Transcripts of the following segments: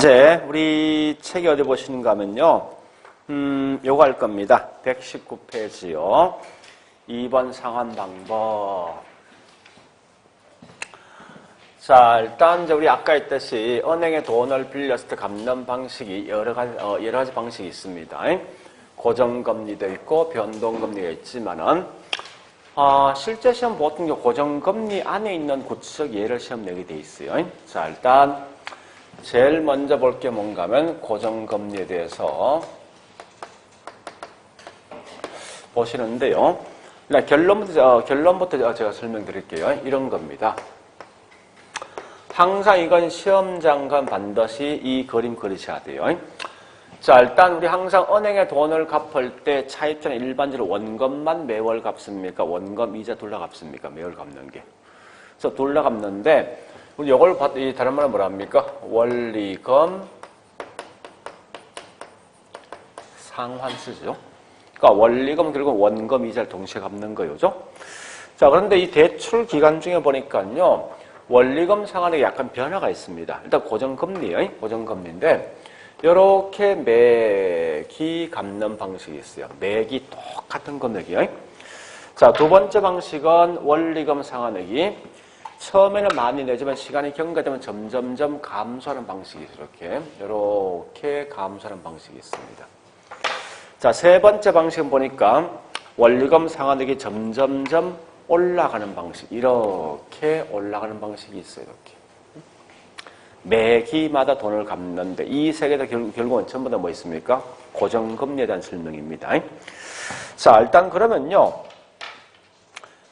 이제 우리 책이 어디 보시는가 하면요. 요거 할 겁니다. 119페이지요. 2번 상환 방법. 자, 일단 이제 우리 아까 했듯이 은행에 돈을 빌렸을 때 갚는 방식이 여러 가지 방식이 있습니다. 고정금리도 있고 변동금리가 있지만은 실제 시험 보통 고정금리 안에 있는 구체적 예를 시험 내게 돼 있어요. 자, 일단 제일 먼저 볼 게 뭔가 하면 고정금리에 대해서 보시는데요. 결론부터 제가 설명드릴게요. 이런 겁니다. 항상 이건 시험장관 반드시 이 그림 그리셔야 돼요. 자, 일단 우리 항상 은행에 돈을 갚을 때 차입자는 일반적으로 원금만 매월 갚습니까? 원금 이자 둘 다 갚습니까? 매월 갚는 게. 그래서 둘 다 갚는데 우리 이걸 다른 말은 뭐라 합니까? 원리금 상환 쓰죠. 그러니까 원리금 결국 원금 이자를 동시에 갚는 거죠. 자, 그런데 이 대출 기간 중에 보니까요. 원리금 상환에 약간 변화가 있습니다. 일단 고정금리예요. 고정금리인데 이렇게 매기 갚는 방식이 있어요. 매기 똑같은 금액이에요. 자, 두 번째 방식은 원리금 상환액이 처음에는 많이 내지만 시간이 경과되면 점점점 감소하는 방식이 이렇게 감소하는 방식이 있습니다. 자, 세 번째 방식은 보니까 원리금 상환액이 점점점 올라가는 방식, 이렇게 올라가는 방식이 있어요. 이렇게 매기마다 돈을 갚는데 이 세 개 다 결국은 전부 다 뭐 있습니까? 고정금리에 대한 설명입니다. 자, 일단 그러면요.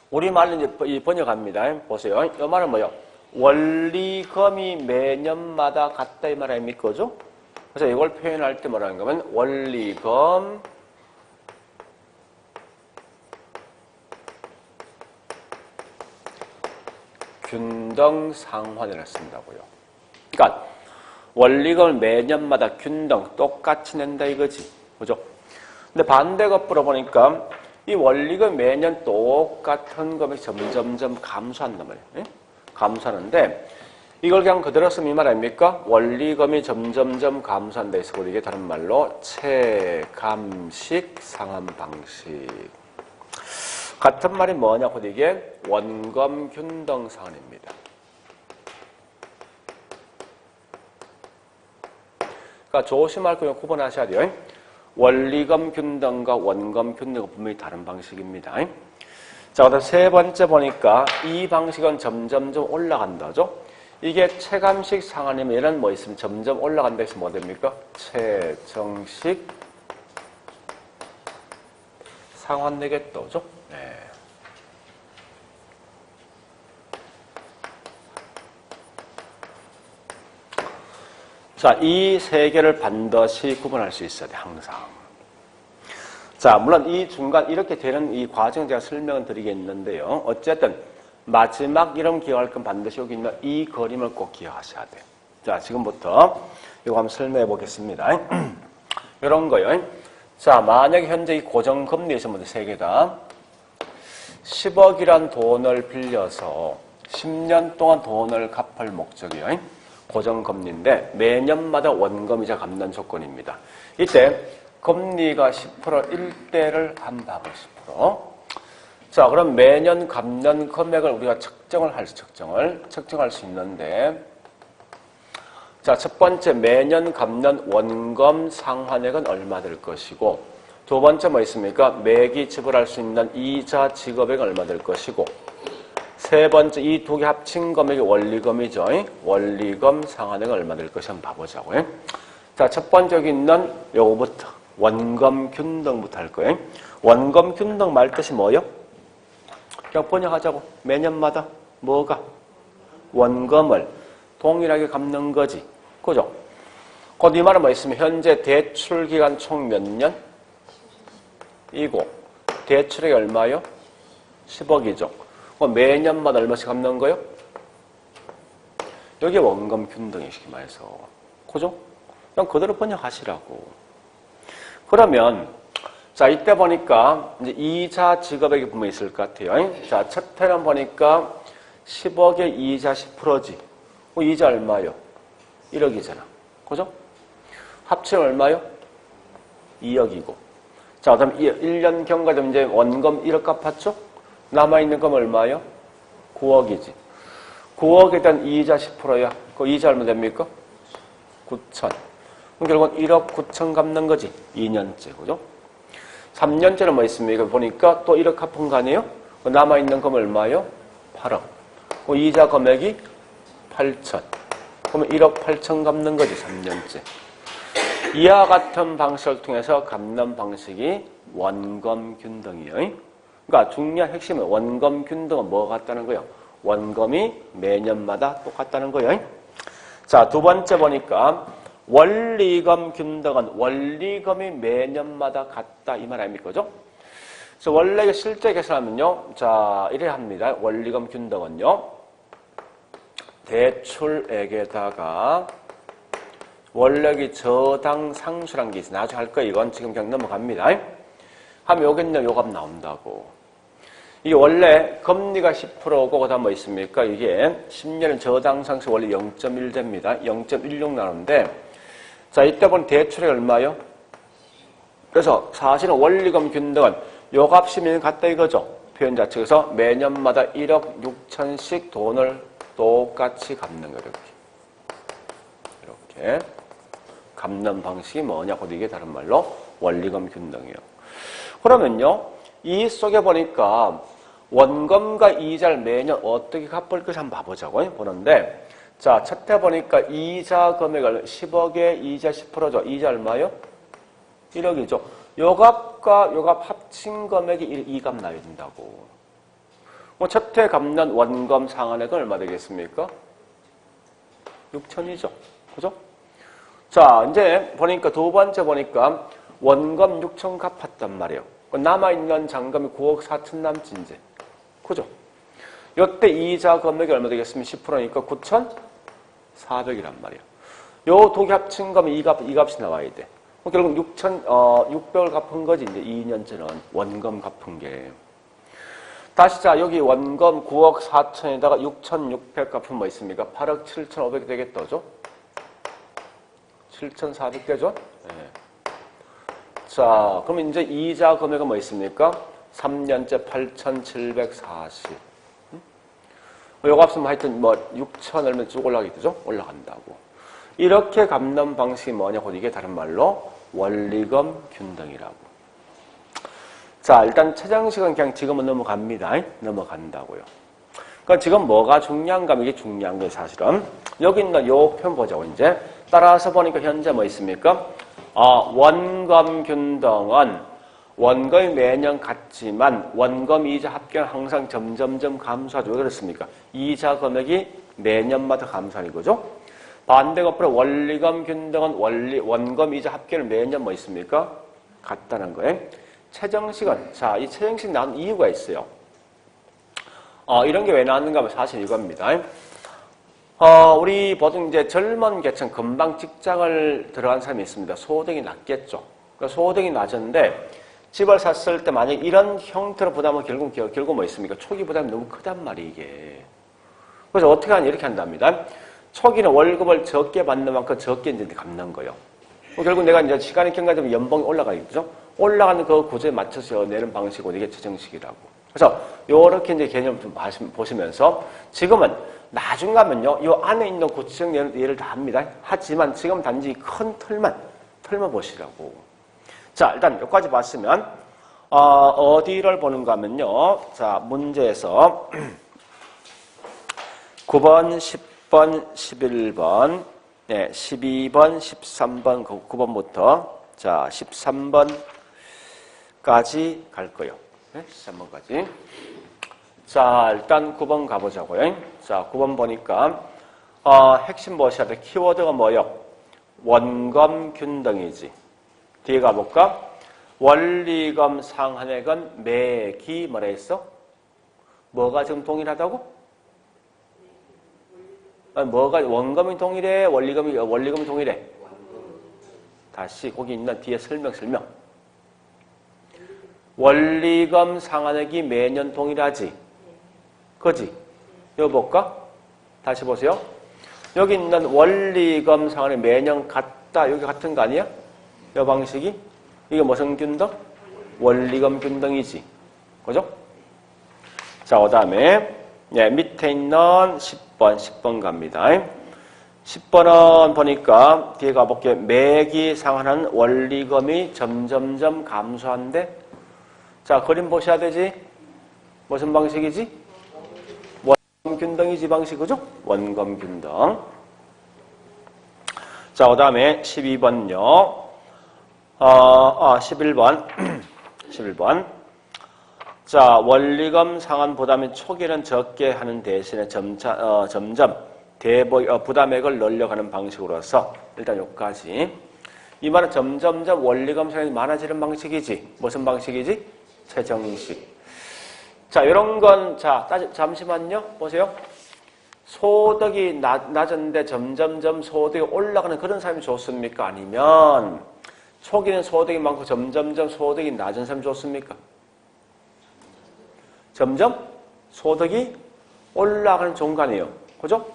우리말로 이제 번역합니다. 보세요. 이 말은 뭐예요? 원리금이 매년마다 같다 이 말 아닙니까? 그죠? 그래서 이걸 표현할 때 뭐라는 거면 원리금 균등 상환을 쓴다고요. 그러니까 원리금을 매년마다 균등 똑같이 낸다 이거지. 그죠? 근데 반대급부로 보니까 이 원리금 매년 똑같은 금액이 점점점 감소한단 말이에요. 감소하는데 이걸 그냥 그대로 쓰면 이 말 아닙니까? 원리금이 점점점 감소한다 해서 이게 다른 말로 체감식 상환 방식. 같은 말이 뭐냐고 이게 원금 균등 상환입니다. 그러니까 조심할 거 구분하셔야 돼요. 원리금 균등과 원금 균등은 분명히 다른 방식입니다. 자, 그다음 세 번째 보니까 이 방식은 점점점 올라간다죠. 이게 체감식 상환이면 얘는 뭐 있으면 점점 올라간다 해서 뭐 됩니까? 체정식 상환 되겠다죠. 네. 자, 이 세 개를 반드시 구분할 수 있어야 돼, 항상. 자, 물론 이 중간 이렇게 되는 이 과정 제가 설명을 드리겠는데요. 어쨌든 마지막 이름 기억할 건 반드시 여기 있는 이 그림을 꼭 기억하셔야 돼요. 자, 지금부터 이거 한번 설명해 보겠습니다. 이런 거요. 자, 만약에 현재 이 고정금리에서 모두 세 개다 10억이란 돈을 빌려서 10년 동안 돈을 갚을 목적이에요. 고정금리인데 매년마다 원금이자 갚는 조건입니다. 이때 금리가 10%일 때를 한다고 10%. 자, 그럼 매년 갚는 금액을 우리가 측정할 수 있는데 자, 첫 번째 매년 갚는 원금 상환액은 얼마 될 것이고 두 번째 뭐 있습니까? 매기 지불할 수 있는 이자 지급액은 얼마 될 것이고 세 번째 이 두 개 합친 금액이 원리금이죠. 원리금 상환액은 얼마 될 것이 한번 봐보자고요. 자, 첫 번째 여기 있는 요거부터 원금 균등부터 할 거예요. 원금 균등 말 뜻이 뭐예요? 그냥 번역하자고. 매년마다 뭐가? 원금을 동일하게 갚는 거지. 그죠? 곧 이 말은 뭐 있으면 현재 대출 기간 총 몇 년? 이고 대출액이 얼마요? 10억이죠. 매년마다 얼마씩 갚는 거요? 여기 원금 균등이 쉽게 말해서. 그죠? 그냥 그대로 번역하시라고. 그러면 자, 이때 보니까 이제 이자 지급액이 분명히 있을 것 같아요. 자, 첫 해는 보니까 10억의 이자 10%지. 이자 얼마요? 1억이잖아. 그죠? 합치면 얼마요? 2억이고. 자, 그다음 1년 경과되면 이제 원금 1억 갚았죠? 남아있는 건 얼마요? 9억이지. 9억에 대한 이자 10%야. 그 이자 얼마 됩니까? 9천. 그럼 결국은 1억 9천 갚는 거지. 2년째. 그죠? 3년째는 뭐 있습니까? 보니까 또 1억 갚은 거 아니에요? 남아있는 건 얼마요? 8억. 그 이자 금액이 8천. 그러면 1억 8천 갚는 거지. 3년째. 이와 같은 방식을 통해서 갚는 방식이 원검균등이에요. 그러니까 중요한 핵심은 원검균등은 뭐가 같다는 거예요? 원검이 매년마다 똑같다는 거예요. 자, 두 번째 보니까 원리검균등은 원리검이 매년마다 같다 이 말 아닙니까? 그죠? 그래서 원래 실제 계산하면요. 자, 이래 합니다. 원리검균등은요. 대출액에다가 원래기 저당 상수란 게 있어. 나중에 할 거예요. 이건 지금 그냥 넘어갑니다. 하면 요겠냐, 요값 나온다고. 이게 원래 금리가 10%고, 그 다음 뭐 있습니까? 이게 10년은 저당 상수 원래 0.1 됩니다. 0.16 나오는데, 자, 이때 보면 대출이 얼마요? 그래서 사실은 원리금 균등은 요 값이 매년 같다 이거죠. 표현 자체에서 매년마다 1억 6천씩 돈을 똑같이 갚는 거예요. 이렇게. 갚는 방식이 뭐냐고 이게 다른 말로 원리금 균등이에요. 그러면요. 이 속에 보니까 원금과 이자를 매년 어떻게 갚을 것을 한번 봐보자고 보는데 자, 첫째 보니까 이자 금액을 10억에 이자 10%죠. 이자 얼마요? 1억이죠. 요 값과 요 값 합친 금액이 이 값 나야 된다고. 첫해 갚는 원금 상환액은 얼마 되겠습니까? 6천이죠. 그죠? 자, 이제 보니까 두 번째 보니까 원금 6천 갚았단 말이에요. 남아있는 잔금이 9억 4천 남지 이제. 그죠? 요때 이자 금액이 얼마 되겠습니까? 10%니까 9,400이란 말이에요. 요 두 개 합친 거면 이 값이 나와야 돼. 결국 600을 갚은 거지, 이제 2년째는 원금 갚은 게. 다시 자, 여기 원금 9억 4천에다가 6,600 갚으면 뭐 있습니까? 8억 7,500 되겠다죠? 7,400 되죠? 네. 자, 그럼 이제 이자 금액은 뭐 있습니까? 3년째 8,740. 요 값은 하여튼 뭐 6천 얼마 쭉 올라가게 되죠? 올라간다고. 이렇게 갚는 방식이 뭐냐고 이게 다른 말로 원리금 균등이라고. 자, 일단 최장식은 그냥 지금은 넘어갑니다. 넘어간다고요. 그러니까 지금 뭐가 중요한가? 이게 중요한 거예요, 사실은. 여기 있는 요 편 보자고, 이제. 따라서 보니까 현재 뭐 있습니까? 원금 균등은 원금이 매년 같지만 원금 이자 합계는 항상 점점점 감소하죠. 왜 그렇습니까? 이자 금액이 매년마다 감소하는 거죠. 반대가 원리금 균등은 원금 이자 합계는 매년 뭐 있습니까? 같다는 거예요. 최정식은, 자, 이 최정식 나온 이유가 있어요. 이런 게 왜 나왔는가 하면 사실 이겁니다. 우리 보통 이제 젊은 계층, 금방 직장을 들어간 사람이 있습니다. 소득이 낮겠죠. 그러니까 소득이 낮은데 집을 샀을 때 만약 이런 형태로 부담은 결국 뭐 있습니까? 초기 부담이 너무 크단 말이에요, 이게. 그래서 어떻게 하냐, 이렇게 한답니다. 초기는 월급을 적게 받는 만큼 적게 이제 갚는 거예요. 결국 내가 이제 시간이 경과되면 연봉이 올라가겠죠? 올라가는 그 구조에 맞춰서 내는 방식으로 이게 최정식이라고. 그래서 요렇게 이제 개념을 좀 보시면서 지금은 나중 가면요, 요 안에 있는 구체적 예를 다 합니다. 하지만 지금 단지 큰 틀만 보시라고. 자, 일단 여기까지 봤으면, 어디를 보는가 하면요. 자, 문제에서 9번, 10번, 11번, 네, 12번, 13번, 9번부터, 자, 13번까지 갈 거예요. 네, 13번까지. 자, 일단 9번 가보자고요. 자, 9번 보니까, 핵심 보셔야 돼. 키워드가 뭐요? 원금 균등이지. 뒤에 가볼까? 원리금 상한액은 매기 뭐라 했어? 뭐가 지금 동일하다고? 뭐가 원금이 동일해? 원리금이 동일해? 다시 거기 있는 뒤에 설명. 원리금 상한액이 매년 동일하지? 그지? 이거 볼까? 다시 보세요. 여기 있는 원리금 상환이 매년 같다. 여기 같은 거 아니야? 이 방식이? 이게 무슨 균등? 원리금 균등이지. 그죠? 자, 그 다음에, 예, 밑에 있는 10번 갑니다. 10번은 보니까, 뒤에 가볼게요. 매기 상환하는 원리금이 점점점 감소한데, 자, 그림 보셔야 되지? 무슨 방식이지? 원검균등이지 방식, 그죠? 원검균등. 자, 그 다음에 12번요. 11번. 11번. 자, 원리금 상환 부담이 초기는 적게 하는 대신에 점점 부담액을 늘려가는 방식으로서 일단 여기까지. 이 말은 점점점 원리금 상환이 많아지는 방식이지. 무슨 방식이지? 최정식. 자, 이런 건, 자, 잠시만요. 보세요. 소득이 낮은데 점점점 소득이 올라가는 그런 사람이 좋습니까? 아니면 초기는 소득이 많고 점점점 소득이 낮은 사람이 좋습니까? 점점 소득이 올라가는 중간이에요. 그죠?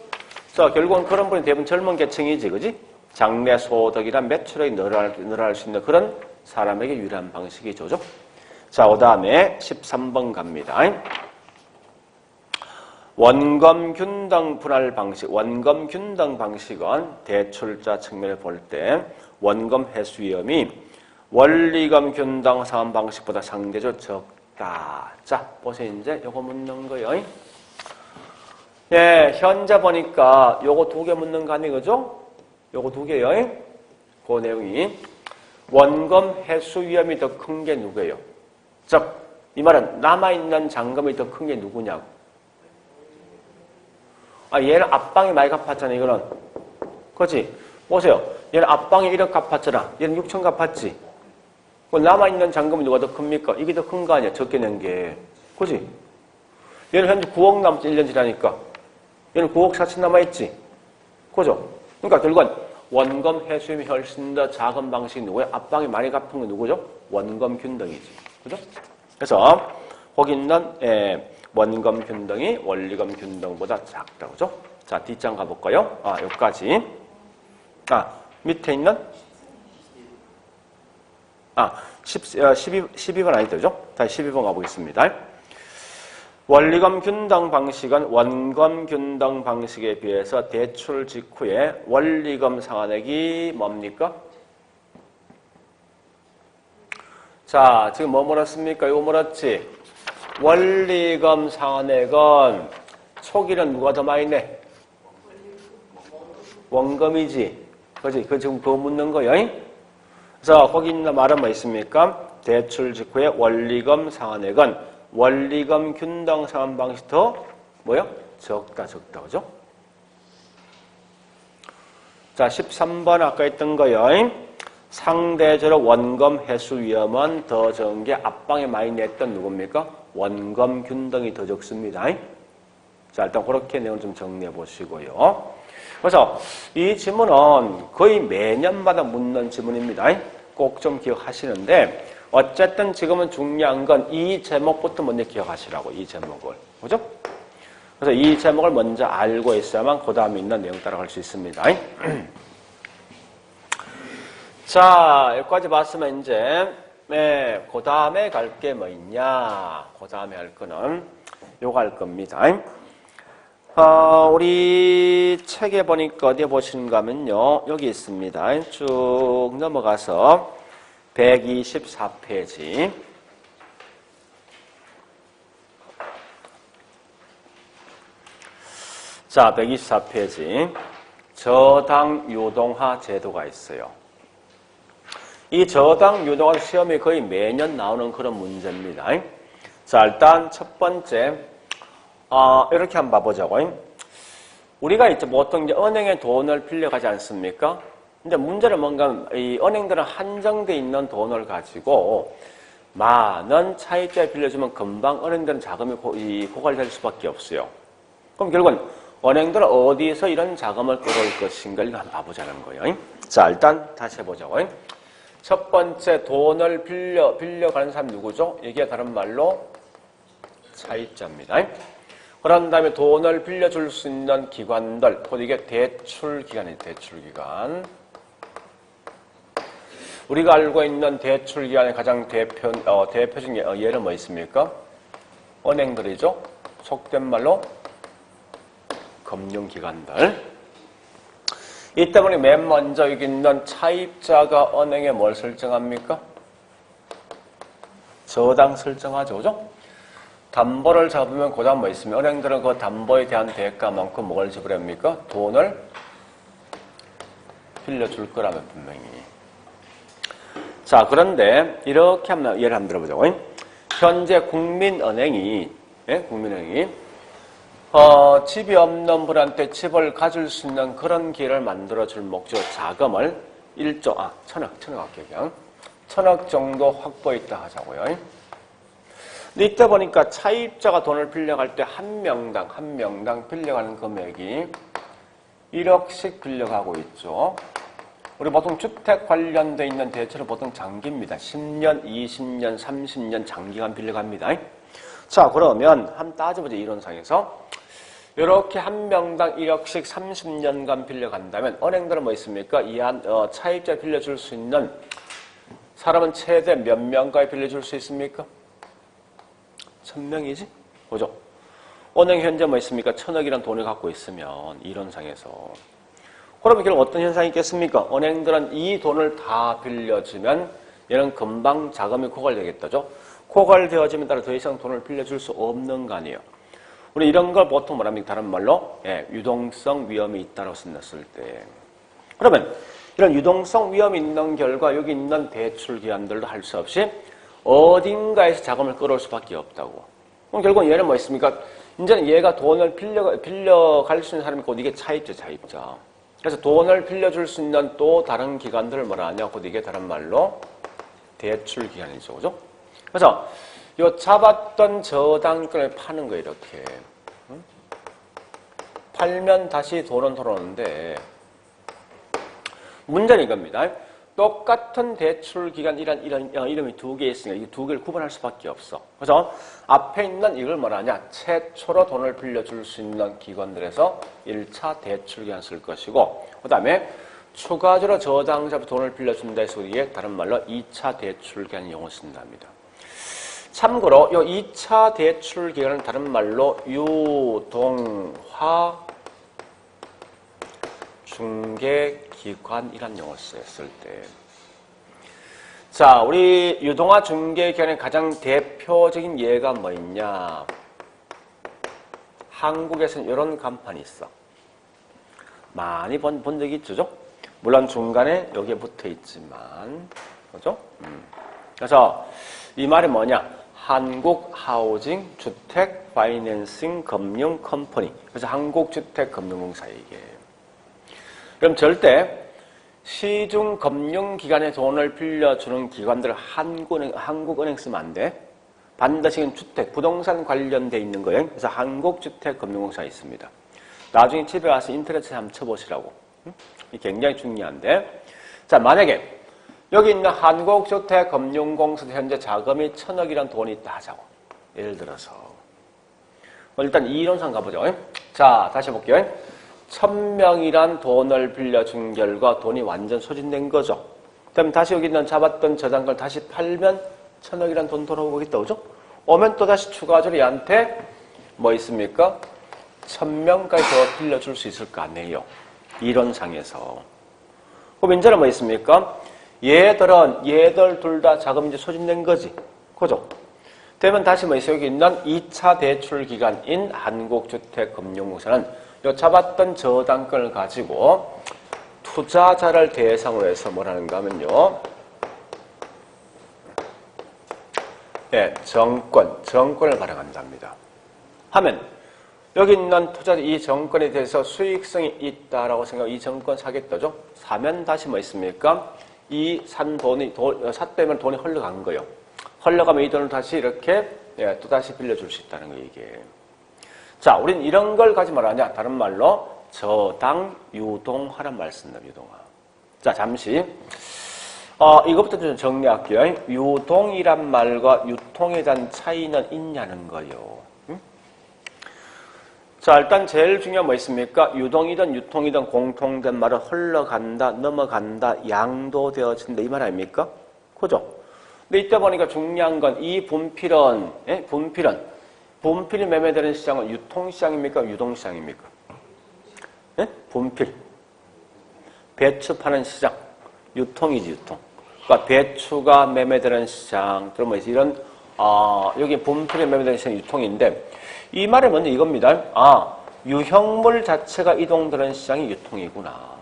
자, 결국은 그런 분이 대부분 젊은 계층이지, 그지? 장래 소득이란 매출액이 늘어날 수 있는 그런 사람에게 유리한 방식이죠. 그죠? 자, 그 다음에 13번 갑니다. 원검균등 분할 방식. 원검균등 방식은 대출자 측면을 볼 때 원검 회수 위험이 원리금 균등 상환 방식보다 상대적으로 적다. 자, 보세요. 이제 요거 묻는 거예요. 예, 현재 보니까 요거 두 개 묻는 거 아니, 그죠? 요거 두 개요. 그 내용이 원검 회수 위험이 더 큰 게 누구예요? 즉, 이 말은 남아있는 잔금이 더 큰 게 누구냐고. 얘는 앞방이 많이 갚았잖아, 이거는. 그렇지? 보세요. 얘는 앞방이 1억 갚았잖아. 얘는 6천 갚았지. 남아있는 잔금이 누가 더 큽니까? 이게 더 큰 거 아니야, 적게 낸 게. 그렇지? 얘는 현재 9억 남지 1년 지나니까. 얘는 9억 4천 남아있지. 그죠? 그러니까 결국은 원검 회수임이 훨씬 더 작은 방식이 누구야? 앞방이 많이 갚은 게 누구죠? 원검 균등이지. 그죠? 그래서 거기 있는 원검 균등이 원리금 균등보다 작다. 그죠? 자, 뒷장 가볼까요? 여기까지. 밑에 있는 12번 아니다. 그죠? 다시 12번 가보겠습니다. 원리금 균등 방식은 원검 균등 방식에 비해서 대출 직후에 원리금 상환액이 뭡니까? 자, 지금 뭐 물었습니까? 이거 물었지? 원리금 상환액은 초기는 누가 더 많이 내? 원검이지. 그지? 그 지금 그거 묻는 거예요. 그래서 거기 있는 말은 뭐 있습니까? 대출 직후에 원리금 상환액은 원리금 균등 상환 방식 더 뭐요? 적다. 그죠? 자, 13번 아까 했던 거요. 상대적으로 원검 회수 위험은 더 적은 게 앞방에 많이 냈던 누굽니까? 원검 균등이 더 적습니다. 자, 일단 그렇게 내용 좀 정리해 보시고요. 그래서 이 질문은 거의 매년마다 묻는 질문입니다. 꼭 좀 기억하시는데 어쨌든 지금은 중요한 건 이 제목부터 먼저 기억하시라고, 이 제목을. 그죠? 그래서 이 제목을 먼저 알고 있어야만 그 다음에 있는 내용 따라갈 수 있습니다. 자, 여기까지 봤으면 이제, 그 다음에 갈 게 뭐 있냐? 그 다음에 할 거는 요거 할 겁니다. 우리 책에 보니까 어디에 보시는가 하면요. 여기 있습니다. 쭉 넘어가서 124페이지. 자, 124페이지. 저당 유동화 제도가 있어요. 이 저당 유동화 시험이 거의 매년 나오는 그런 문제입니다. 자, 일단 첫 번째, 이렇게 한번 봐보자고. 우리가 이제 보통 이제 은행에 돈을 빌려가지 않습니까? 근데 문제는 뭔가 이 은행들은 한정돼 있는 돈을 가지고 많은 차입자에 빌려주면 금방 은행들은 자금이 고갈될 수밖에 없어요. 그럼 결국은 은행들은 어디서 이런 자금을 끌어올 것인가를 한번 봐보자는 거예요. 자, 일단 다시 해보자고. 첫 번째, 돈을 빌려가는 사람 누구죠? 이게 다른 말로 차입자입니다. 그런 다음에 돈을 빌려줄 수 있는 기관들, 곧 이게 대출기관이에요. 대출기관. 우리가 알고 있는 대출기관의 가장 대표적인 예는 뭐 있습니까? 은행들이죠. 속된 말로 금융기관들. 이 때문에 맨 먼저 여기 있는 차입자가 은행에 뭘 설정합니까? 저당 설정하죠. 그죠? 담보를 잡으면 그 다음 뭐 있으면 은행들은 그 담보에 대한 대가만큼 뭘 지불합니까? 돈을 빌려줄 거라면 분명히. 자, 그런데 이렇게 한번 예를 한번 들어보자고. 현재 국민은행이 집이 없는 분한테 집을 가질 수 있는 그런 기회를 만들어줄 목적 자금을 1조, 천억 정도 확보했다 하자고요. 근데 이때 보니까 차입자가 돈을 빌려갈 때 한 명당 빌려가는 금액이 1억씩 빌려가고 있죠. 우리 보통 주택 관련돼 있는 대출은 보통 장기입니다. 10년, 20년, 30년 장기간 빌려갑니다. 자, 그러면 한번 따져보자. 이론상에서. 이렇게 한 명당 1억씩 30년간 빌려간다면 은행들은 뭐 있습니까? 차입자 빌려줄 수 있는 사람은 최대 몇 명까지 빌려줄 수 있습니까? 1000명이지? 그죠? 은행 현재 뭐 있습니까? 1000억이란 돈을 갖고 있으면 이론상에서. 그러면 결국 어떤 현상이 있겠습니까? 은행들은 이 돈을 다 빌려주면 얘는 금방 자금이 고갈되겠다죠? 고갈되어지면 따라 더 이상 돈을 빌려줄 수 없는 거 아니에요. 우리 이런 걸 보통 뭐랍니까? 다른 말로 유동성 위험이 있다고 쓴댔을 때. 그러면 이런 유동성 위험이 있는 결과 여기 있는 대출 기관들도 할 수 없이 어딘가에서 자금을 끌어올 수밖에 없다고. 그럼 결국은 얘는 뭐 있습니까? 이제는 얘가 돈을 빌려갈 수 있는 사람이 곧 이게 차입자. 그래서 돈을 빌려줄 수 있는 또 다른 기관들을 뭐라 하냐? 곧 이게 다른 말로 대출 기관이죠. 그죠? 그래서 요 잡았던 저당권을 파는 거예요, 이렇게. 팔면 다시 돈은 돌아오는데, 문제는 이겁니다. 똑같은 대출 기간 이름이 두 개 있으니까 이 두 개를 구분할 수밖에 없어. 그래서 앞에 있는 이걸 뭐라 하냐? 최초로 돈을 빌려줄 수 있는 기관들에서 1차 대출 기간 쓸 것이고, 그 다음에 추가적으로 저당자부 돈을 빌려준다 해서 이게 다른 말로 2차 대출 기간 용어 쓴답니다. 참고로 이 2차 대출 기간은 다른 말로 유동화 중개기관이란 용어를 썼을 때. 자, 우리 유동화 중개기관의 가장 대표적인 예가 뭐 있냐? 한국에서는 이런 간판이 있어. 많이 본 적이 있죠? 물론 중간에 여기에 붙어 있지만, 그죠? 그래서 이 말이 뭐냐? 한국 하우징 주택 파이낸싱 금융 컴퍼니. 그래서 한국 주택 금융공사 이게. 그럼 절대 시중 금융기관에 돈을 빌려주는 기관들 한국은행 쓰면 안 돼. 반드시 주택, 부동산 관련돼 있는 거예요. 그래서 한국주택금융공사 있습니다. 나중에 집에 와서 인터넷에 한번 쳐보시라고. 이게 굉장히 중요한데. 자, 만약에 여기 있는 한국주택금융공사도 현재 자금이 1000억이라는 돈이 있다 하자고. 예를 들어서. 일단 이론상 가보죠. 자, 다시 해볼게요. 1000명이란 돈을 빌려준 결과 돈이 완전 소진된 거죠. 그다음 다시 여기 있는 잡았던 저당권을 다시 팔면 1000억이란 돈 돌아오겠다, 그죠? 오면 또 다시 추가적으로 얘한테 뭐 있습니까? 1000명까지 더 빌려줄 수 있을 거 아니에요. 이론상에서. 그럼 이제는 뭐 있습니까? 얘들 둘 다 자금 이제 소진된 거지. 그죠? 되면 다시 뭐 있어요? 여기 있는 2차 대출 기관인 한국주택금융공사는 요 잡았던 저당권을 가지고 투자자를 대상으로 해서 뭐라는가 하면요. 정권을 발행한답니다. 하면 여기 있는 투자자 이 정권에 대해서 수익성이 있다라고 생각하고 이 정권 사겠다죠. 사면 다시 뭐 있습니까? 이 산 돈이 샀다면 돈이 흘러간 거예요. 흘러가면 이 돈을 다시 이렇게 또 다시 빌려줄 수 있다는 거예요, 이게. 자, 우린 이런 걸 가지 말하냐? 다른 말로 저당 유동화란 말 쓴다, 유동화. 자, 잠시. 이것부터 좀 정리할게요. 유동이란 말과 유통에 대한 차이는 있냐는 거요. 자, 일단 제일 중요한 뭐 있습니까? 유동이든 유통이든 공통된 말은 흘러간다, 넘어간다, 양도되어진다 이 말 아닙니까? 그죠? 근데 이때 보니까 중요한 건 이 분필은, 예? 분필이 매매되는 시장은 유통시장입니까? 유동시장입니까? 예? 분필. 배추 파는 시장. 유통이지, 유통. 그러니까 배추가 매매되는 시장. 그러면 이런, 여기 분필이 매매되는 시장 유통인데, 이 말은 먼저 이겁니다. 유형물 자체가 이동되는 시장이 유통이구나.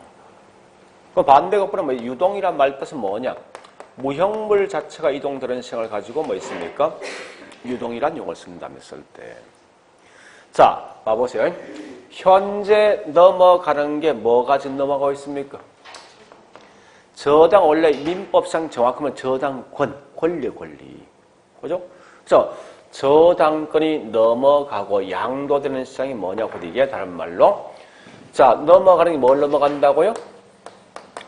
그 반대가 뭐 유동이란 말 뜻은 뭐냐? 무형물 자체가 이동되는 시장을 가지고 뭐 있습니까? 유동이란 용어를 쓴다며 쓸 때. 자, 봐보세요. 현재 넘어가는 게 뭐가 지금 넘어가고 있습니까? 저당 원래 민법상 정확하면 저당권, 권리. 그죠? 그래서 저당권이 넘어가고 양도되는 시장이 뭐냐고 이게 다른 말로. 자, 넘어가는 게 뭘 넘어간다고요?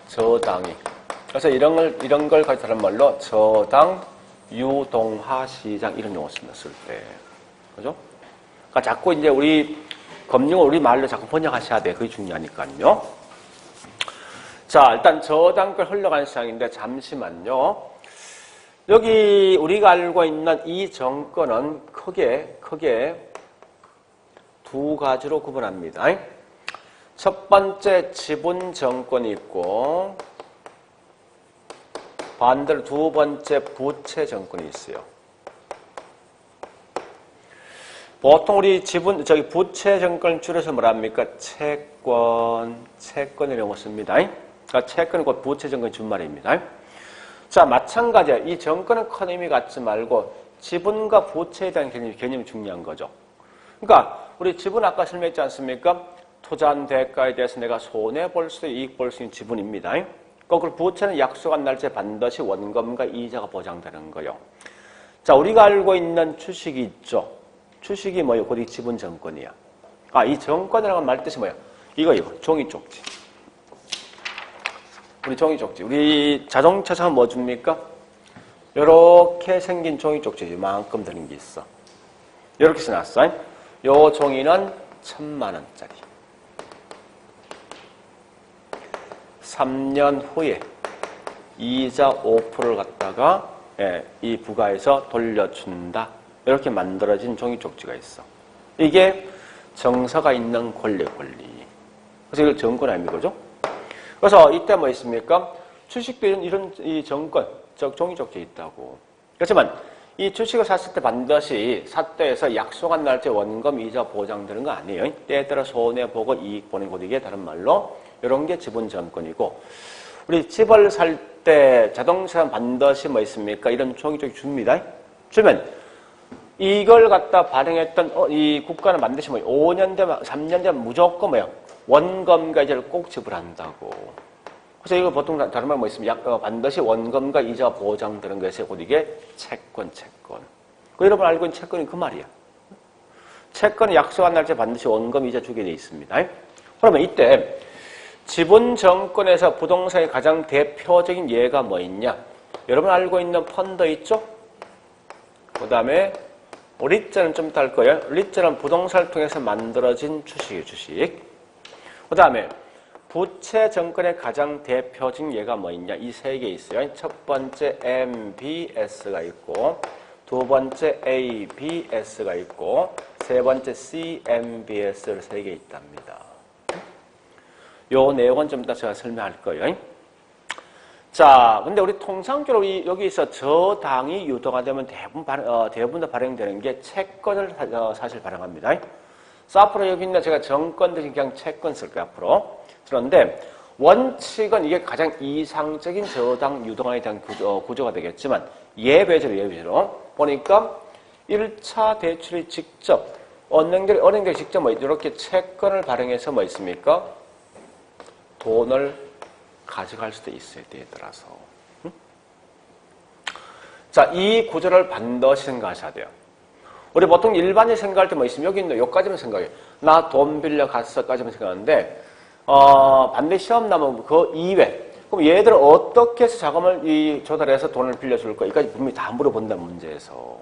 저당이. 그래서 이런 걸 가지고 다른 말로 저당 유동화 시장 이런 용어 씁니다. 쓸 때. 그죠? 그러니까 자꾸 이제 우리 검증을 우리 말로 자꾸 번역하셔야 돼. 그게 중요하니까요. 자, 일단 저당권 흘러가는 시장인데 잠시만요. 여기 우리가 알고 있는 이 정권은 크게 두 가지로 구분합니다. 첫 번째 지분 정권이 있고 반대로 두 번째 부채 정권이 있어요. 보통 우리 부채 정권 줄여서 뭐랍니까? 채권이라는 용어 씁니다. 그러니까 채권이 곧 부채 정권이 준말입니다. 자, 마찬가지야. 이 정권은 큰 의미 갖지 말고 지분과 부채에 대한 개념이 중요한 거죠. 그러니까 우리 지분 아까 설명했지 않습니까? 투자한 대가에 대해서 내가 손해볼 수도 이익 볼 수 있는 지분입니다. 거꾸로 부채는 약속한 날짜에 반드시 원금과 이자가 보장되는 거예요. 자, 우리가 알고 있는 주식이 있죠. 주식이 뭐예요? 곧 이 지분 정권이야. 이 정권이라는 말 뜻이 뭐예요? 이거 종이 쪽지. 우리 종이 쪽지. 우리 자동차상 뭐 줍니까? 요렇게 생긴 종이 쪽지 이만큼 되는 게 있어. 요렇게 써놨어. 요 종이는 1,000만원짜리. 3년 후에 이자 5%를 갖다가 이 부가에서 돌려준다. 이렇게 만들어진 종이 쪽지가 있어. 이게 정서가 있는 권리. 그래서 이걸 정권 아닙니까? 그죠? 그래서 이때 뭐 있습니까? 주식도 이런 이 정권, 종이 쪽지에 있다고. 그렇지만 이 주식을 샀을 때 반드시 삿대에서 약속한 날짜에 원금 이자 보장되는 거 아니에요. 때에 따라 손해보고 이익 보는 것 이게 다른 말로 이런 게 지분 정권이고 우리 집을 살 때 자동차는 반드시 뭐 있습니까? 이런 종이 쪽지 줍니다. 주면 이걸 갖다 발행했던 이 국가는 반드시 뭐 5년 되면 3년 되면 무조건 뭐야? 원금과 이자를 꼭 지불한다고. 그래서 이거 보통 다른 말 뭐 있으면 반드시 원금과 이자 보장되는 것이 곧 이게 채권. 그 여러분 알고 있는 채권이 그 말이야. 채권은 약속한 날짜에 반드시 원금 이자 주게 돼 있습니다. 그러면 이때 지분 정권에서 부동산의 가장 대표적인 예가 뭐 있냐? 여러분 알고 있는 펀드 있죠? 그 다음에 리츠는 좀 이따 할 거예요. 리츠는 부동산을 통해서 만들어진 주식이에요. 주식. 그 다음에 부채 정권의 가장 대표적인 예가 뭐 있냐? 이 세 개 있어요. 첫 번째 MBS가 있고 두 번째 ABS가 있고 세 번째 CMBS를 세 개 있답니다. 요 내용은 좀 이따 제가 설명할 거예요. 자, 근데 우리 통상적으로 여기서 저당이 유도가 되면 대부분 다 발행되는 게 채권을 사실 발행합니다. 그래서 앞으로 여기 있는 제가 정권 대신 그냥 채권 쓸 거예요, 앞으로. 그런데 원칙은 이게 가장 이상적인 저당 유동화에 대한 구조가 되겠지만 예외적으로 보니까 1차 대출이 직접 은행들이 직접 뭐 이렇게 채권을 발행해서 뭐 있습니까? 돈을 가져갈 수도 있어요. 때에 따라서. 자, 이 구조를 반드시 생각하셔야 돼요. 우리 보통 일반인 생각할 때 뭐 있으면 여기 있는 여기까지만 생각해요. 나 돈 빌려 갔어까지만 생각하는데 반드시 시험 나면 그 이외. 그럼 얘들 어떻게 해서 자금을 조달해서 돈을 빌려줄 거야? 이까지 분명히 다 물어본다는 문제에서.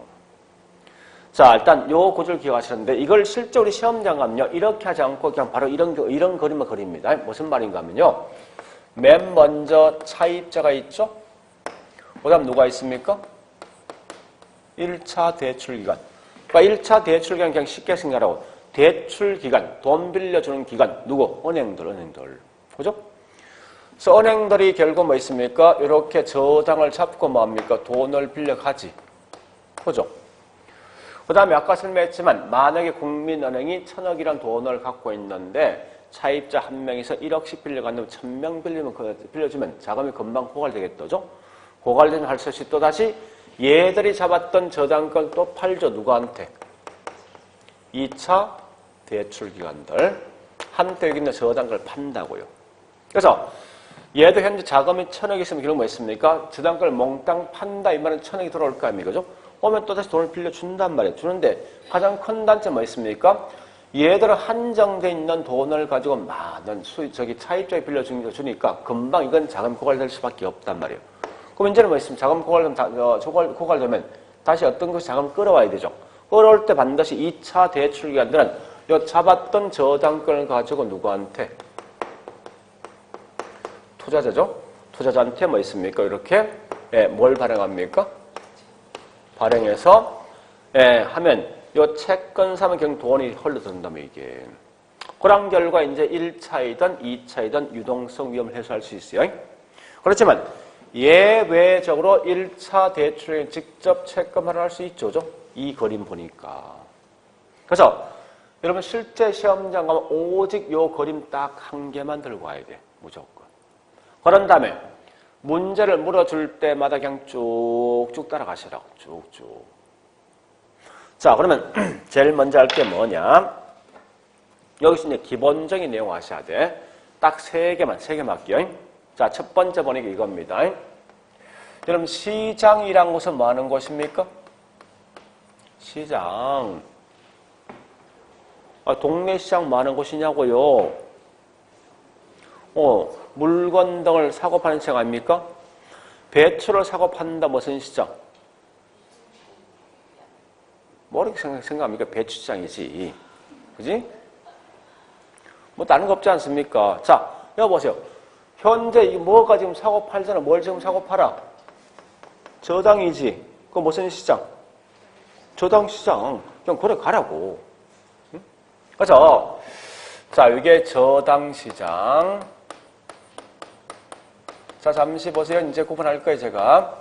자, 일단 요 구조를 기억하시는데 이걸 실제 우리 시험장 가면요. 이렇게 하지 않고 그냥 바로 이런 그림을 그립니다. 무슨 말인가 하면요. 맨 먼저 차입자가 있죠? 그 다음 누가 있습니까? 1차 대출기간. 그러니까 1차 대출기간 그냥 쉽게 생각하라고. 대출기간, 돈 빌려주는 기간. 누구? 은행들. 그죠? 그래서 은행들이 결국 뭐 있습니까? 이렇게 저당을 잡고 뭐합니까? 돈을 빌려가지. 그죠? 그 다음에 아까 설명했지만 만약에 국민은행이 1,000억이란 돈을 갖고 있는데 차입자 한 명에서 1억씩 빌려갔는데 1,000명 빌려주면 자금이 금방 고갈되겠죠? 고갈되면 할 수 없이 또다시 얘들이 잡았던 저당권 또 팔죠. 누구한테? 2차 대출기관들. 한때 여기 있는 저당권을 판다고요. 그래서 얘도 현재 자금이 1,000억 있으면 결국 뭐 있습니까? 저당권을 몽땅 판다 이 말은 1,000억이 들어올 거 아닙니까? 그죠? 오면 또다시 돈을 빌려준단 말이에요. 주는데 가장 큰 단점 뭐 있습니까? 얘들은 한정돼 있는 돈을 가지고 많은 차입자에 빌려주니까 금방 이건 자금 고갈될 수밖에 없단 말이에요. 그럼 이제는 뭐 있습니까? 자금 고갈되면 다시 어떤 것이 자금을 끌어와야 되죠. 끌어올 때 반드시 2차 대출기관들은 요 잡았던 저당권을 가지고 누구한테? 투자자죠? 투자자한테 뭐 있습니까? 이렇게 뭘 발행합니까? 발행해서 하면 요 채권 사면 그냥 돈이 흘러든다면 이게. 그런 결과 이제 1차이든 2차이든 유동성 위험을 해소할 수 있어요. 그렇지만 예외적으로 1차 대출에 직접 채권 발행할 수 있죠. 이 그림 보니까. 그래서 여러분 실제 시험장 가면 오직 요 그림 딱 한 개만 들고 와야 돼. 무조건. 그런 다음에 문제를 물어줄 때마다 그냥 쭉쭉 따라가시라고. 쭉쭉. 자, 그러면 제일 먼저 할 게 뭐냐. 여기서 이제 기본적인 내용 아셔야 돼. 딱 세 개만 할게요. 자, 첫 번째 보니까 이겁니다. 여러분, 시장이란 곳은 뭐 하는 곳입니까? 시장. 동네 시장 뭐 하는 곳이냐고요? 물건 등을 사고 파는 시장 아닙니까? 배추를 사고 판다 무슨 시장? 뭐라고 생각합니까? 배추시장이지. 그지? 뭐 다른 거 없지 않습니까? 자, 여보세요. 현재 이 뭐가 지금 사고 팔잖아. 뭘 지금 사고 팔아? 저당이지. 그거 무슨 시장? 저당시장. 그냥 그래 가라고. 응? 그래서 자, 이게 저당시장. 자, 잠시 보세요. 이제 구분할 거예요, 제가.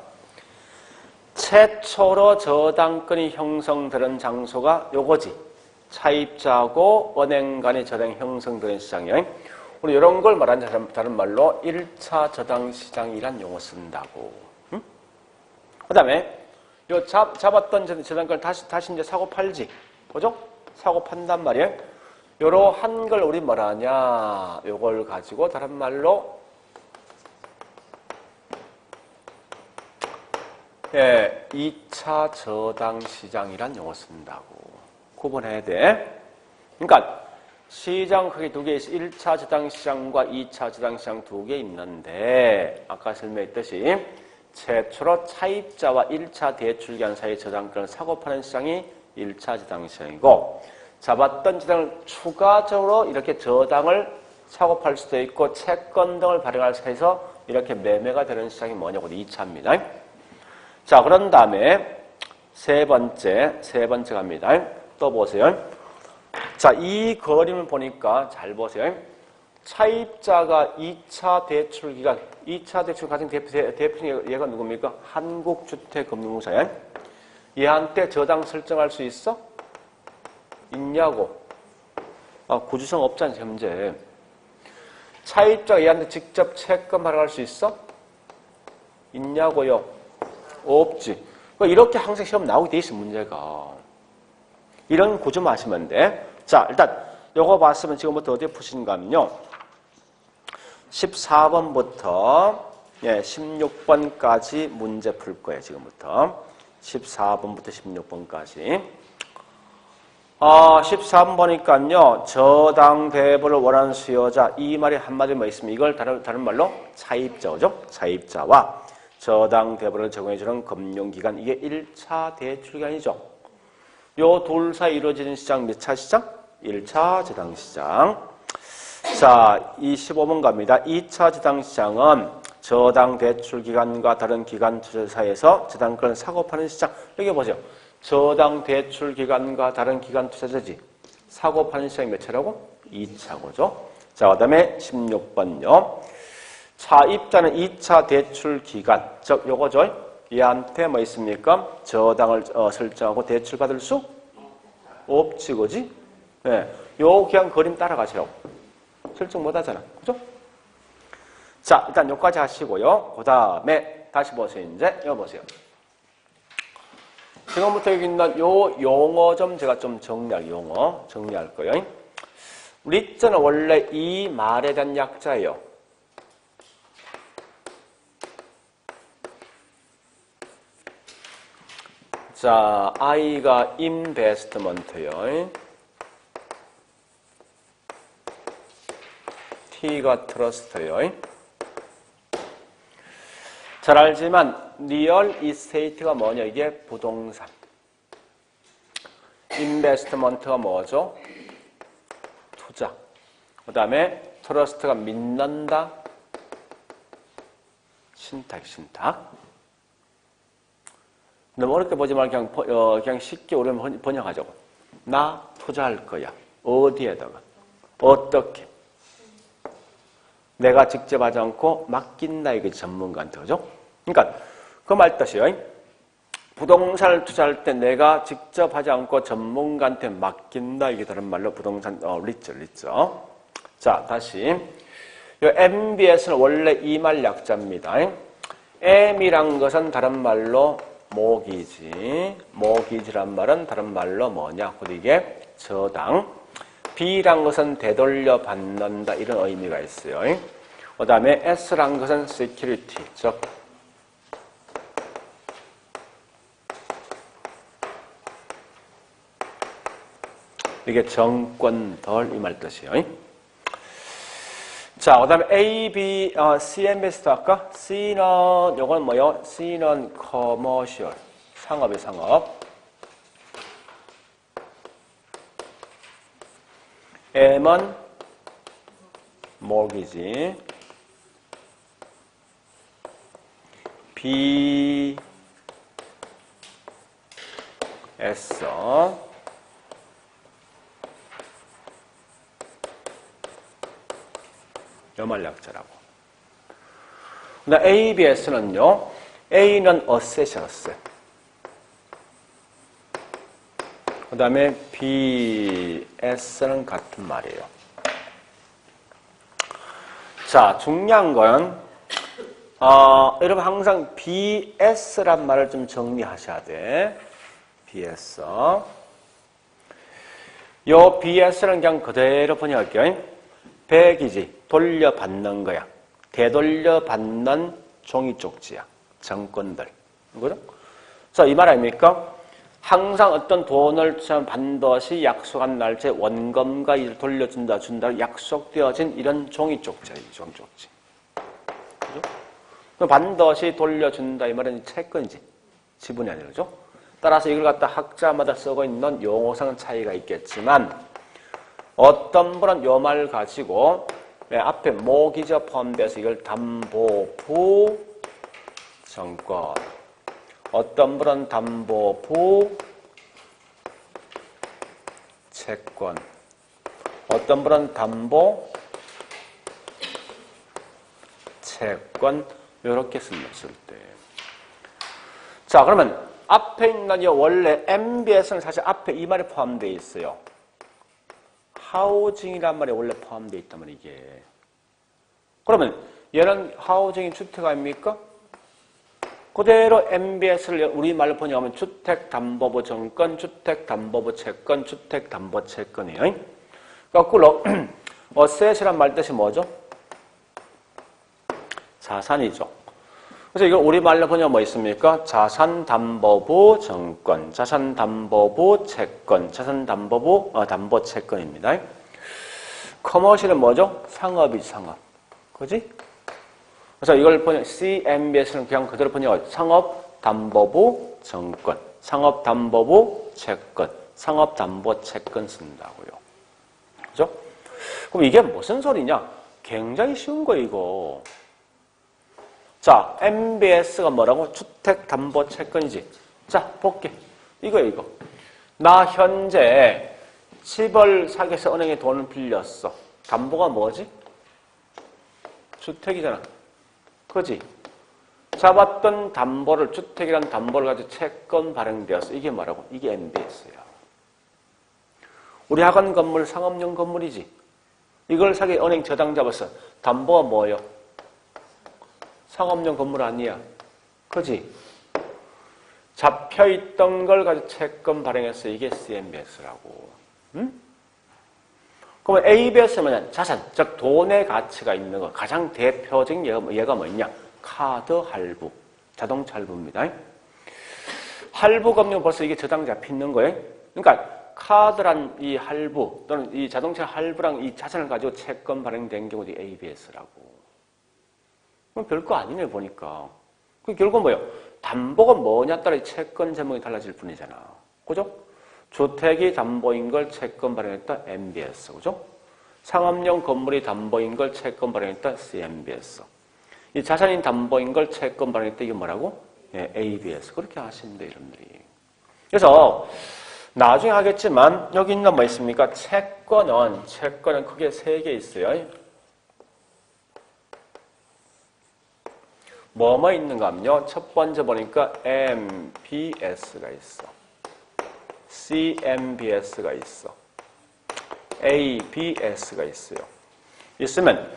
최초로 저당권이 형성되는 장소가 요거지. 차입자하고 은행 간의 저당이 형성되는 시장이에요. 우리 이런 걸 말하는 다른 말로 1차 저당시장이란 용어 쓴다고. 응? 그 다음에 요 잡았던 저당권을 다시 이제 사고 팔지. 그죠? 사고 판단 말이에요. 요러한 걸 우리 뭐라냐. 요걸 가지고 다른 말로 2차 저당시장이란 용어 쓴다고. 구분해야 돼. 그러니까 시장 크게 두 개 있어. 1차 저당시장과 2차 저당시장 두 개 있는데 아까 설명했듯이 최초로 차입자와 1차 대출기관 사이의 저당권을 사고 파는 시장이 1차 저당시장이고 잡았던 저당을 추가적으로 이렇게 저당을 사고 팔 수도 있고 채권 등을 발행할 수 해서 이렇게 매매가 되는 시장이 뭐냐고 2차입니다. 자, 그런 다음에 세 번째 갑니다. 또 보세요. 자, 이 그림을 보니까 잘 보세요. 차입자가 2차 대출기관, 2차 대출 가장 대표적인 얘가 누굽니까? 한국주택금융공사야. 얘한테 저당 설정할 수 있어? 있냐고? 구주성 없잖아, 현재. 차입자가 얘한테 직접 채권 발행할 수 있어? 있냐고요? 없지. 그러니까 이렇게 항상 시험 나오게 돼 있어, 문제가. 이런 구조만 하시면 돼. 자, 일단 요거 봤으면 지금부터 어디에 푸시는가 하면요. 14번부터 16번까지 문제 풀 거예요, 지금부터. 14번부터 16번까지. 13번 보니까요. 저당 대부를 원하는 수요자. 이 말이 한마디 뭐 있으면 이걸 다른 말로 차입자죠. 차입자와 저당 대부를 제공해주는 금융기관. 이게 1차 대출기관이죠. 요 둘 사이 이루어지는 시장 몇 차 시장? 1차 지당시장. 자, 25번 갑니다. 2차 지당시장은 저당 대출 기관과 다른 기관 투자사에서 저당권을 사고 파는 시장. 여기 보세요. 저당 대출 기관과 다른 기관 투자자지. 사고 파는 시장이 몇 차라고? 2차고죠. 자, 그 다음에 16번요. 차입자는 2차 대출 기관, 즉 요거죠. 얘한테 뭐 있습니까? 저당을 설정하고 대출 받을 수 없지, 그지? 네. 요 그냥 그림 따라가시라고. 설정 못 하잖아. 그죠? 자, 일단 요까지 하시고요. 그 다음에 다시 보세요. 이제 여기 보세요. 지금부터 여기 있는 요 용어 좀 제가 좀 정리할 거예요. 리츠는 원래 이 말에 대한 약자예요. 자, I가 인베스트먼트요. T가 트러스트요. 잘 알지만 리얼 이스테이트가 뭐냐? 이게 부동산. 인베스트먼트가 뭐죠? 투자. 그 다음에 트러스트가 믿는다. 신탁. 너무 어렵게 보지 말고 그냥 쉽게 우리는 번역하자고. 나 투자할 거야. 어디에다가? 어떻게? 내가 직접 하지 않고 맡긴다. 이게 전문가한테. 그죠? 그러니까 그 말 뜻이요. 부동산을 투자할 때 내가 직접 하지 않고 전문가한테 맡긴다. 이게 다른 말로 부동산 리츠. 자, 다시. 이 MBS는 원래 이 말 약자입니다. M이란 것은 다른 말로 모기지란 말은 다른 말로 뭐냐? 곧 이게 저당. B란 것은 되돌려 받는다. 이런 의미가 있어요. 그 다음에 S란 것은 security, 즉 이게 정권들 이 말 뜻이에요. 자, 그 다음에 A, B, CMBS도 할까? C는 요건 뭐요? C는 commercial, 상업이 상업. M은 mortgage. B, S. 요말약자라고. ABS는요. A는 어셋이야, 어셋. 그 다음에 BS는 같은 말이에요. 자, 중요한 건 여러분 항상 BS란 말을 좀 정리하셔야 돼. BS. 요 BS는 그냥 그대로 번역할게요. 백이지. 돌려받는 거야. 되돌려받는 종이 쪽지야. 정권들. 그죠? 자, 이 말 아닙니까? 항상 어떤 돈을 반드시 약속한 날짜에 원금과 이를 돌려준다, 준다, 약속되어진 이런 종이 쪽지야, 이 종이 쪽지. 그죠? 반드시 돌려준다, 이 말은 채권이지. 지분이 아니라, 그죠? 따라서 이걸 갖다 학자마다 쓰고 있는 용어상 차이가 있겠지만, 어떤 분은 요 말 가지고, 앞에 모기지 포함돼서 이걸 담보부 정권. 어떤 분은 담보부 채권. 어떤 분은 담보 채권. 이렇게 쓸 때. 자, 그러면 앞에 있는 원래 MBS는 사실 앞에 이 말이 포함되어 있어요. 하우징이란 말이 원래 포함되어 있다면 이게. 그러면 얘는 하우징이 주택 아닙니까? 그대로 MBS를 우리말로 번역하면 주택담보부 정권, 주택담보부 채권, 주택담보채권이에요. 거꾸로 어셋이란 말 뜻이 뭐죠? 자산이죠. 그래서 이걸 우리말로 번역하면 뭐 있습니까? 자산담보부 정권, 자산담보부 채권, 자산담보부 담보채권입니다. 커머셜은 뭐죠? 상업이 상업. 그지? 그래서 이걸 번역, CMBS는 그냥 그대로 번역해요. 상업담보부 정권, 상업담보부 채권, 상업담보채권 쓴다고요. 그죠? 그럼 이게 무슨 소리냐? 굉장히 쉬운 거 이거. 자, MBS가 뭐라고? 주택담보채권이지. 자, 볼게. 이거. 나 현재 집을 사기 위해서 은행에 돈을 빌렸어. 담보가 뭐지? 주택이잖아. 그지? 잡았던 담보를, 주택이라는 담보를 가지고 채권 발행되었어. 이게 뭐라고? 이게 MBS야. 우리 학원 건물 상업용 건물이지. 이걸 사기 은행 저당 잡았어. 담보가 뭐예요? 상업용 건물 아니야. 그지? 잡혀있던 걸 가지고 채권 발행했어. 이게 CMBS라고. 응? 그러면 ABS는 뭐냐? 자산, 즉 돈의 가치가 있는 거. 가장 대표적인 얘가 뭐냐? 카드 할부, 자동차 할부입니다. 할부 금융 벌써 이게 저당 잡히는 거예요. 그러니까 카드란 이 할부 또는 이 자동차 할부랑 이 자산을 가지고 채권 발행된 경우도 ABS라고. 그럼 별거 아니네 보니까. 그 결국은 뭐예요? 담보가 뭐냐 따라 채권 제목이 달라질 뿐이잖아. 그죠? 주택이 담보인 걸 채권 발행했다 MBS. 그죠? 상업용 건물이 담보인 걸 채권 발행했다 CMBS. 이 자산인 담보인 걸 채권 발행했다 이게 뭐라고? 예, ABS. 그렇게 하시면 돼요, 여러분들이. 그래서 나중에 하겠지만 여기 있는 뭐 있습니까? 채권은 크게 3개 있어요. 뭐뭐 있는가 하면요. 첫 번째 보니까 MBS가 있어. CMBS가 있어. ABS가 있어요. 있으면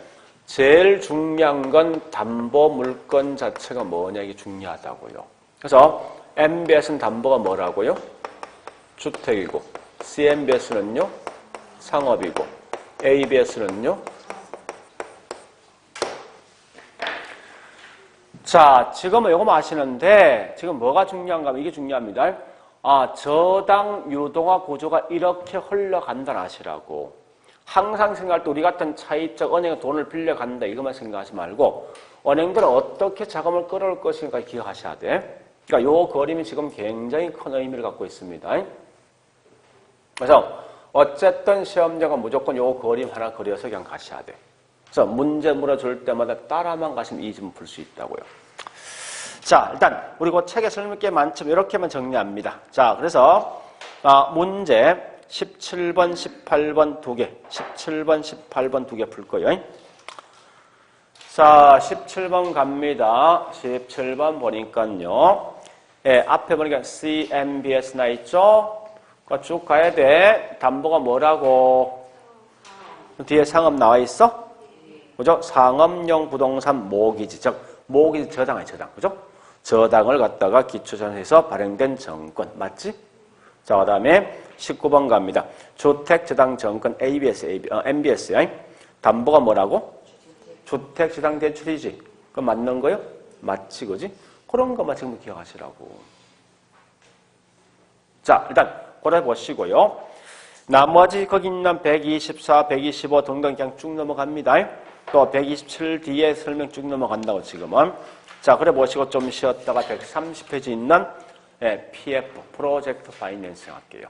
제일 중요한 건 담보 물건 자체가 뭐냐 이게 중요하다고요. 그래서 MBS는 담보가 뭐라고요? 주택이고 CMBS는요? 상업이고 ABS는요? 자, 지금은 이거만 아시는데 지금 뭐가 중요한가 하면 이게 중요합니다. 아, 저당 유동화 구조가 이렇게 흘러간다는 아시라고. 항상 생각할 때 우리 같은 차익적 은행에 돈을 빌려간다 이것만 생각하지 말고 은행들은 어떻게 자금을 끌어올 것인가 기억하셔야 돼. 그러니까 이 그림이 지금 굉장히 큰 의미를 갖고 있습니다. 그래서 어쨌든 시험장은 무조건 이 그림 하나 그려서 그냥 가셔야 돼. 그래서 문제 물어줄 때마다 따라만 가시면 이 점 풀 수 있다고요. 자, 일단 우리 그 책에 설명할 게 많지만 이렇게만 정리합니다. 자, 그래서 문제 17번, 18번 두 개, 17번, 18번 두 개 풀 거예요. 자, 17번 갑니다. 17번 보니까요. 예, 앞에 보니까 CMBS 나 있죠? 쭉 가야 돼. 담보가 뭐라고? 뒤에 상업 나와 있어? 그죠? 상업용 부동산 모기지. 즉, 모기지 저당이에요, 저당. 그죠? 저당을 갖다가 기초전에서 발행된 정권. 맞지? 자, 그 다음에 19번 갑니다. 주택저당정권 MBS야. 담보가 뭐라고? 주택저당대출이지. 그거 맞는 거요? 맞지, 그지? 그런 것만 지금 기억하시라고. 자, 일단 고려 보시고요. 나머지 거기 있는 124, 125 등등 그냥 쭉 넘어갑니다. 또 127 뒤에 설명 쭉 넘어간다고 지금은. 자, 그래 보시고 좀 쉬었다가 130페이지 있는 PF, 프로젝트 파이낸싱 할게요.